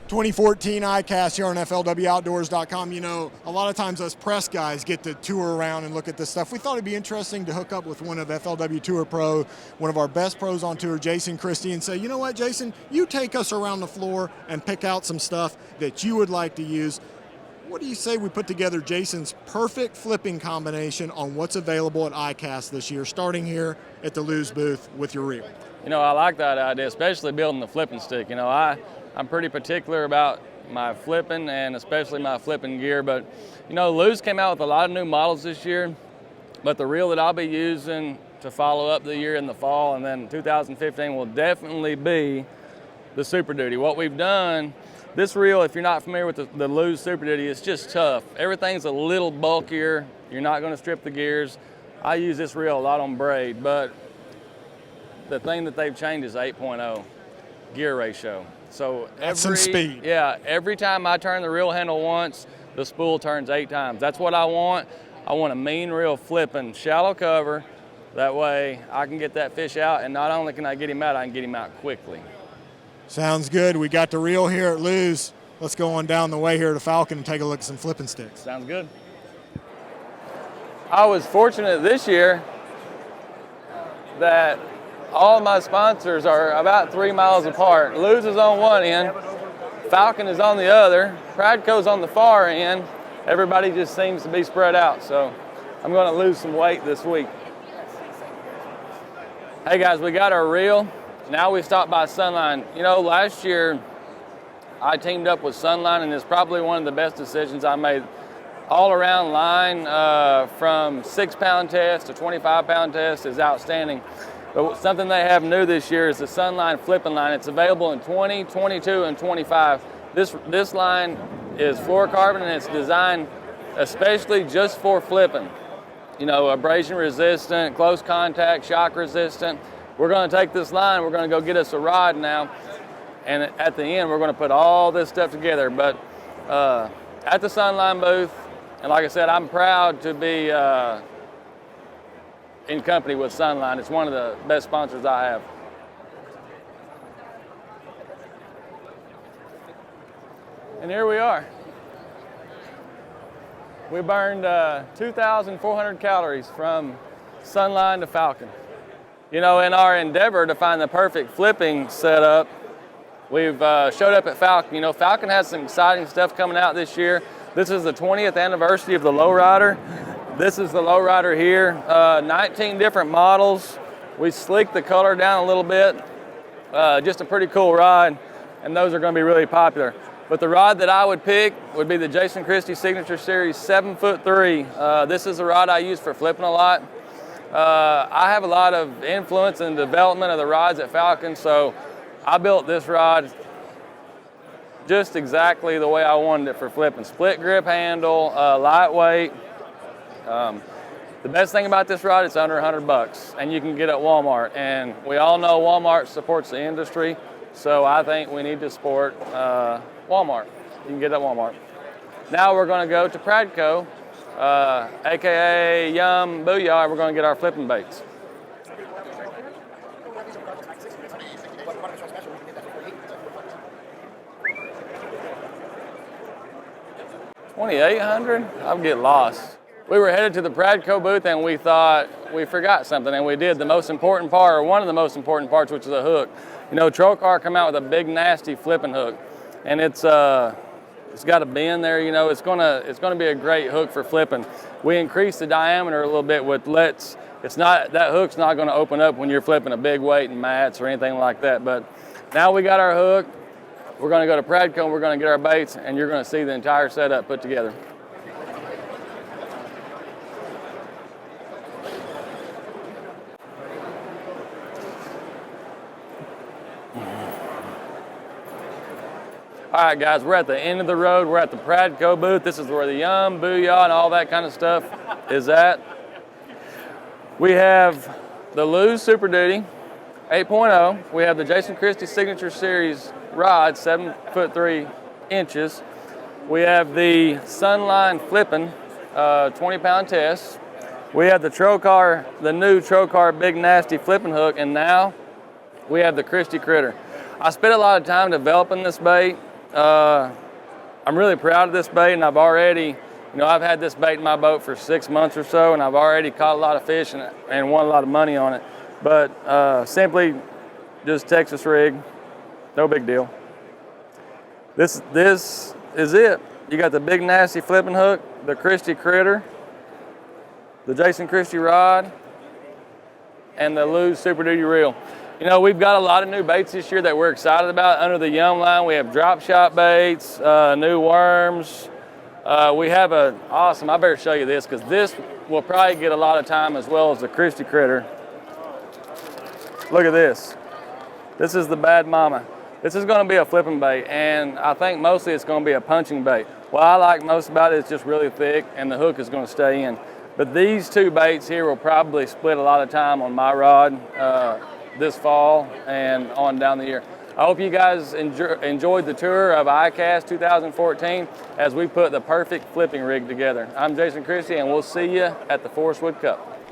2014 ICAST here on FLWOutdoors.com. You know, a lot of times us press guys get to tour around and look at this stuff. We thought it'd be interesting to hook up with one of FLW Tour Pro, one of our best pros on tour, Jason Christie, and say, you know what, Jason, you take us around the floor and pick out some stuff that you would like to use. What do you say we put together Jason's perfect flipping combination on what's available at ICAST this year, starting here at the Lew's booth with your reel? You know, I like that idea, especially building the flipping stick. You know, I'm pretty particular about my flipping and especially my flipping gear, but you know, Lew's came out with a lot of new models this year, but the reel that I'll be using to follow up the year in the fall and then 2015 will definitely be the Super Duty. What we've done, this reel, if you're not familiar with the Lew's Super Duty, it's just tough. Everything's a little bulkier. You're not going to strip the gears. I use this reel a lot on braid, but the thing that they've changed is 8.0 gear ratio. So some speed. Yeah, every time I turn the reel handle once, the spool turns 8 times. That's what I want. I want a mean reel flipping, shallow cover. That way I can get that fish out, and not only can I get him out, I can get him out quickly. Sounds good. We got the reel here at Lew's. Let's go on down the way here to Falcon and take a look at some flipping sticks. Sounds good. I was fortunate this year that all of my sponsors are about 3 miles apart. Lew's is on one end, Falcon is on the other, Pradco's on the far end. Everybody just seems to be spread out, so I'm going to lose some weight this week. Hey guys, we got our reel. Now we stopped by Sunline. You know, last year I teamed up with Sunline, and it's probably one of the best decisions I made. All around line from 6-pound test to 25-pound test is outstanding. But something they have new this year is the Sunline flipping line. It's available in 20, 22, and 25. This line is fluorocarbon, and it's designed especially just for flipping. You know, abrasion resistant, close contact, shock resistant. We're going to take this line, we're going to go get us a rod now, and at the end we're going to put all this stuff together. But at the Sunline booth, and like I said, I'm proud to be in company with Sunline. It's one of the best sponsors I have. And here we are. We burned 2,400 calories from Sunline to Falcon. You know, in our endeavor to find the perfect flipping setup, we've showed up at Falcon. You know, Falcon has some exciting stuff coming out this year. This is the 20th anniversary of the lowrider. This is the lowrider here, 19 different models. We sleeked the color down a little bit. Just a pretty cool rod, and those are going to be really popular. But the rod that I would pick would be the Jason Christie Signature Series 7'3". This is a rod I use for flipping a lot. I have a lot of influence in the development of the rods at Falcon, so I built this rod just exactly the way I wanted it for flipping. Split grip handle, lightweight. The best thing about this rod, it's under $100, and you can get it at Walmart. And we all know Walmart supports the industry, so I think we need to support Walmart. You can get it at Walmart. Now we're going to go to Pradco, aka Yum Booyah. We're going to get our flipping baits. $2,800? I'll get lost. We were headed to the Pradco booth and we thought we forgot something, and we did the most important part, or one of the most important parts, which is a hook. You know, Trocar come out with a big nasty flipping hook, and it's got a bend there. You know, it's gonna be a great hook for flipping. We increased the diameter a little bit with lets. That hook's not going to open up when you're flipping a big weight and mats or anything like that. But now we got our hook. We're going to go to Pradco and we're going to get our baits, and you're going to see the entire setup put together. All right, guys, we're at the end of the road. We're at the Pradco booth. This is where the Yum, Booyah, and all that kind of stuff is at. We have the Lew's Super Duty 8.0. We have the Jason Christie Signature Series rod, 7'3". We have the Sunline flipping 20-pound test. We have the Trocar, the new Trocar big nasty flipping hook, and now we have the Christie Critter. I spent a lot of time developing this bait. I'm really proud of this bait, and I've already, I've had this bait in my boat for 6 months or so, and I've already caught a lot of fish and won a lot of money on it. But simply just Texas rig, no big deal. This is it. You got the big nasty flipping hook, the Christie critter, the Jason Christie rod, and the Lew's Super Duty reel. We've got a lot of new baits this year that we're excited about. Under the Yum line, we have drop shot baits, new worms. We have I better show you this, because this will probably get a lot of time as well as the Christie critter. Look at this. This is the Bad Mama. This is going to be a flipping bait, and I think mostly it's going to be a punching bait. What I like most about it is just really thick, and the hook is going to stay in. But these two baits here will probably split a lot of time on my rod this fall and on down the year. I hope you guys enjoyed the tour of ICAST 2014 as we put the perfect flipping rig together. I'm Jason Christie, and we'll see you at the Forest Wood Cup.